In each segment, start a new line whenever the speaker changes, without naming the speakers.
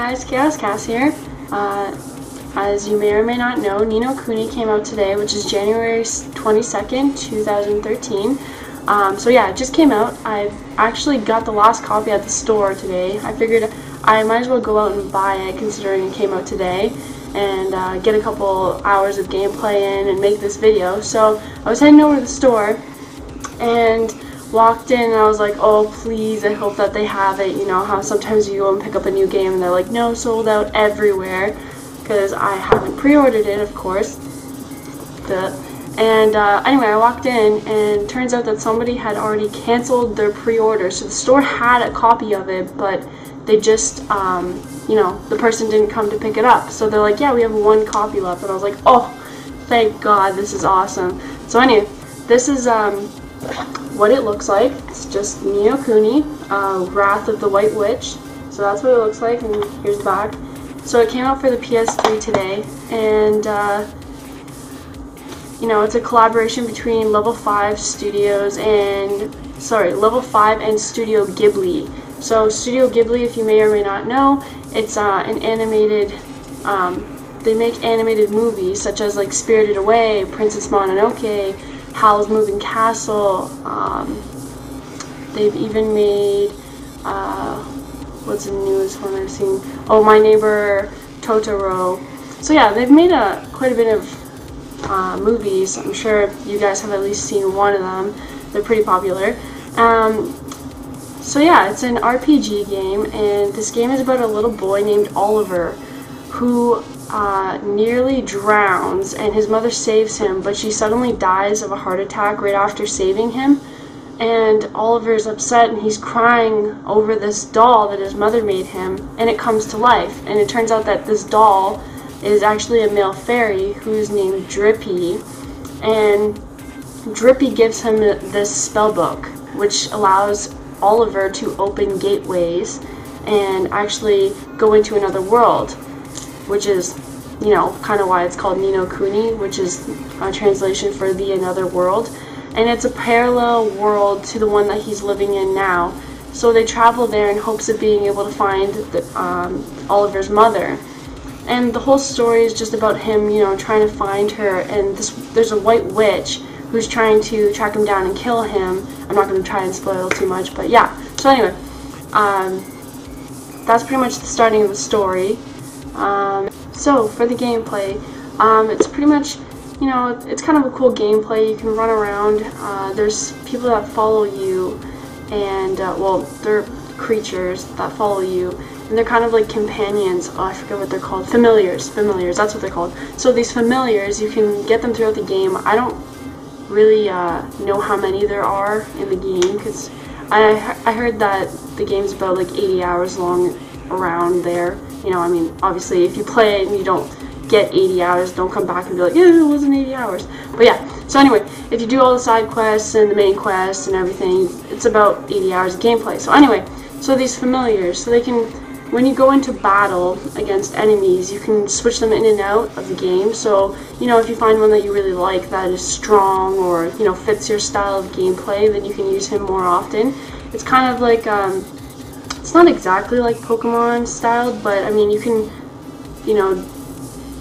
guys, Kass here. As you may or may not know, Ni No Kuni came out today, which is January 22nd, 2013. So yeah, it just came out. I actually got the last copy at the store today. I figured I might as well go out and buy it considering it came out today and get a couple hours of gameplay in and make this video. So I was heading over to the store and walked in and I was like, oh please, I hope that they have it. You know how sometimes you go and pick up a new game and they're like, no, sold out everywhere, because I haven't pre-ordered it, of course. And anyway, I walked in and turns out that somebody had already canceled their pre-order. So the store had a copy of it, but they just, you know, the person didn't come to pick it up. So they're like, yeah, we have one copy left. And I was like, oh, thank God, this is awesome. So anyway, this is what it looks like. It's just Ni No Kuni, Wrath of the White Witch. So that's what it looks like, and here's the back. So it came out for the PS3 today, and you know, it's a collaboration between Level 5 Studios and Level 5 and Studio Ghibli. So Studio Ghibli, if you may or may not know, it's an animated. They make animated movies such as like Spirited Away, Princess Mononoke, Howl's Moving Castle. They've even made what's the newest one I've seen? Oh, My Neighbor Totoro. So yeah, they've made quite a bit of movies. I'm sure you guys have at least seen one of them. They're pretty popular. So yeah, it's an RPG game, and this game is about a little boy named Oliver who nearly drowns, and his mother saves him, but she suddenly dies of a heart attack right after saving him. And Oliver's upset and he's crying over this doll that his mother made him, and it comes to life. And it turns out that this doll is actually a male fairy who's named Drippy, and Drippy gives him this spell book which allows Oliver to open gateways and actually go into another world, which is, you know, kind of why it's called Ni No Kuni, which is a translation for the another world. And it's a parallel world to the one that he's living in now. So they travel there in hopes of being able to find Oliver's mother. And the whole story is just about him, you know, trying to find her. And there's a white witch who's trying to track him down and kill him. I'm not going to try and spoil too much, but yeah. So anyway, that's pretty much the starting of the story. So for the gameplay, it's pretty much, you know, it's kind of a cool gameplay. You can run around. There's people that follow you, and well, they're creatures that follow you, and they're kind of like companions. Oh, I forget what they're called. Familiars. Familiars. That's what they're called. So these familiars, you can get them throughout the game. I don't really know how many there are in the game, because I heard that the game's about like 80 hours long, around there. You know, I mean, obviously, if you play it and you don't get 80 hours, don't come back and be like, yeah, it wasn't 80 hours. But yeah, so anyway, if you do all the side quests and the main quests and everything, it's about 80 hours of gameplay. So anyway, so these familiars, so they can, when you go into battle against enemies, you can switch them in and out of the game. So, you know, if you find one that you really like that is strong or, you know, fits your style of gameplay, then you can use him more often. It's kind of like, it's not exactly like Pokemon styled, but I mean, you can, you know,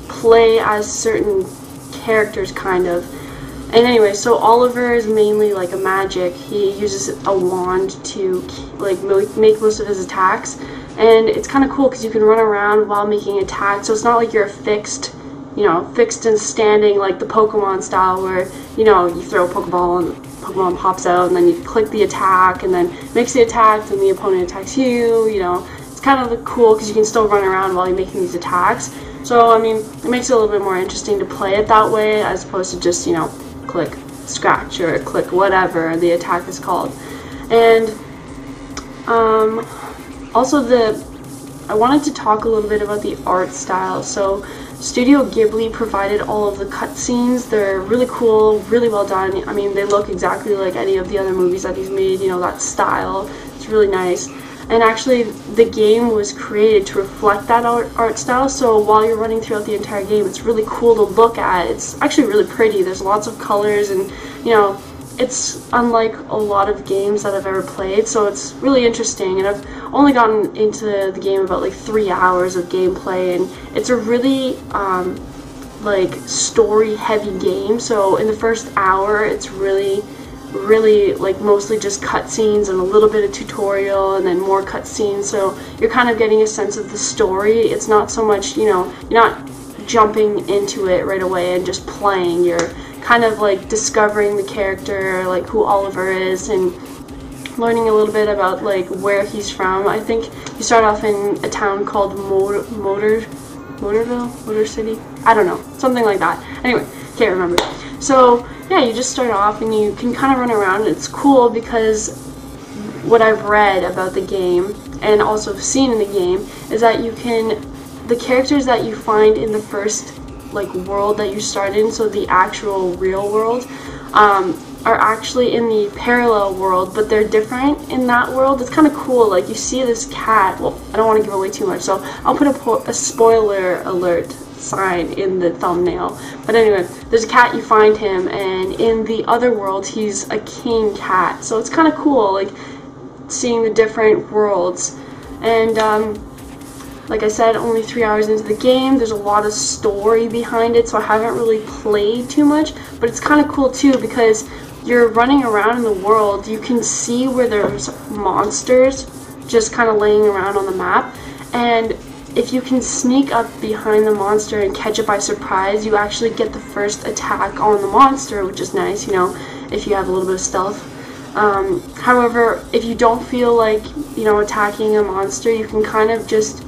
play as certain characters, kind of. And anyway, so Oliver is mainly like a magic. He uses a wand to like make most of his attacks, and it's kind of cool because you can run around while making attacks. So it's not like you're fixed, you know, fixed and standing like the Pokemon style, where, you know, you throw a Pokeball and Pokemon pops out, and then you click the attack, and then makes the attack, and the opponent attacks you. You know, it's kind of cool because you can still run around while you're making these attacks. So, I mean, it makes it a little bit more interesting to play it that way, as opposed to just, you know, click scratch or click whatever the attack is called. And also I wanted to talk a little bit about the art style. So Studio Ghibli provided all of the cutscenes. They're really cool, really well done. I mean, they look exactly like any of the other movies that he's made, you know, that style. It's really nice. And actually, the game was created to reflect that art style, so while you're running throughout the entire game, it's really cool to look at. It's actually really pretty. There's lots of colors, and, you know, it's unlike a lot of games that I've ever played, so it's really interesting. And I've only gotten into the game about like 3 hours of gameplay, and it's a really like story heavy game. So in the first hour it's really like mostly just cutscenes and a little bit of tutorial and then more cutscenes, so you're kind of getting a sense of the story. It's not so much, you know, you're not jumping into it right away and just playing. You're kind of like discovering the character, like who Oliver is, and learning a little bit about like where he's from. I think you start off in a town called Motor City? I don't know, something like that. Anyway, can't remember. So yeah, you just start off and you can kind of run around. It's cool because what I've read about the game and also seen in the game is that you can, the characters that you find in the first like world that you start in, so the actual real world, are actually in the parallel world, but they're different in that world. It's kind of cool. Like you see this cat. Well, I don't want to give away too much, so I'll put a spoiler alert sign in the thumbnail. But anyway, there's a cat, you find him, and in the other world he's a king cat. So it's kind of cool, like seeing the different worlds. And like I said, only 3 hours into the game. There's a lot of story behind it, so I haven't really played too much, but it's kind of cool too because you're running around in the world. You can see where there's monsters just kind of laying around on the map, and if you can sneak up behind the monster and catch it by surprise, you actually get the first attack on the monster, which is nice, you know, if you have a little bit of stealth. However, if you don't feel like, you know, attacking a monster, you can kind of just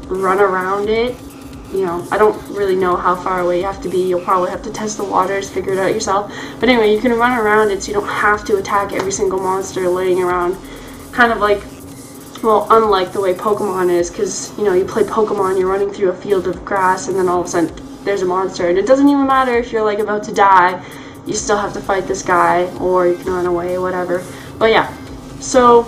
run around it. You know, I don't really know how far away you have to be. You'll probably have to test the waters, figure it out yourself. But anyway, you can run around it so you don't have to attack every single monster laying around. Kind of like, well, unlike the way Pokemon is, because, you know, you play Pokemon, you're running through a field of grass, and then all of a sudden there's a monster. And it doesn't even matter if you're, like, about to die. You still have to fight this guy, or you can run away, whatever. But yeah, so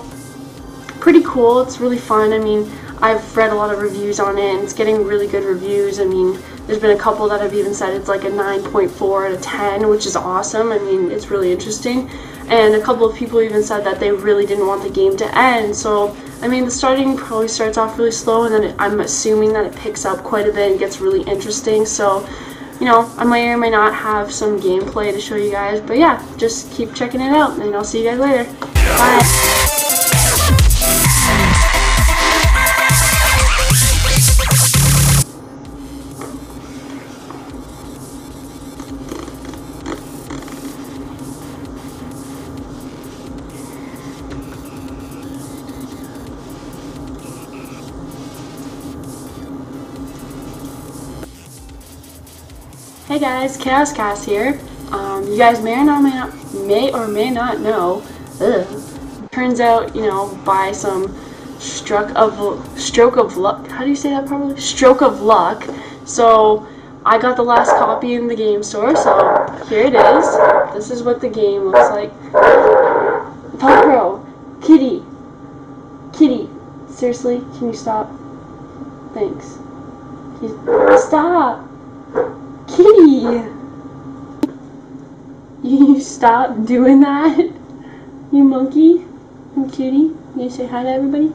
pretty cool. It's really fun. I mean, I've read a lot of reviews on it, and it's getting really good reviews. I mean, there's been a couple that have even said it's like a 9.4 out of 10, which is awesome. I mean, it's really interesting. And a couple of people even said that they really didn't want the game to end. So, I mean, the starting probably starts off really slow, and then I'm assuming that it picks up quite a bit and gets really interesting. So, you know, I may or may not have some gameplay to show you guys. But yeah, just keep checking it out, and I'll see you guys later. Bye. Hey guys, Kass here. You guys may or may not know. Turns out, you know, by some stroke of luck. How do you say that properly? Stroke of luck. So I got the last copy in the game store. So here it is. This is what the game looks like. Velcro, kitty. Seriously, can you stop? Thanks. Stop. Kitty! You stop doing that? You monkey? You kitty? You say hi to everybody?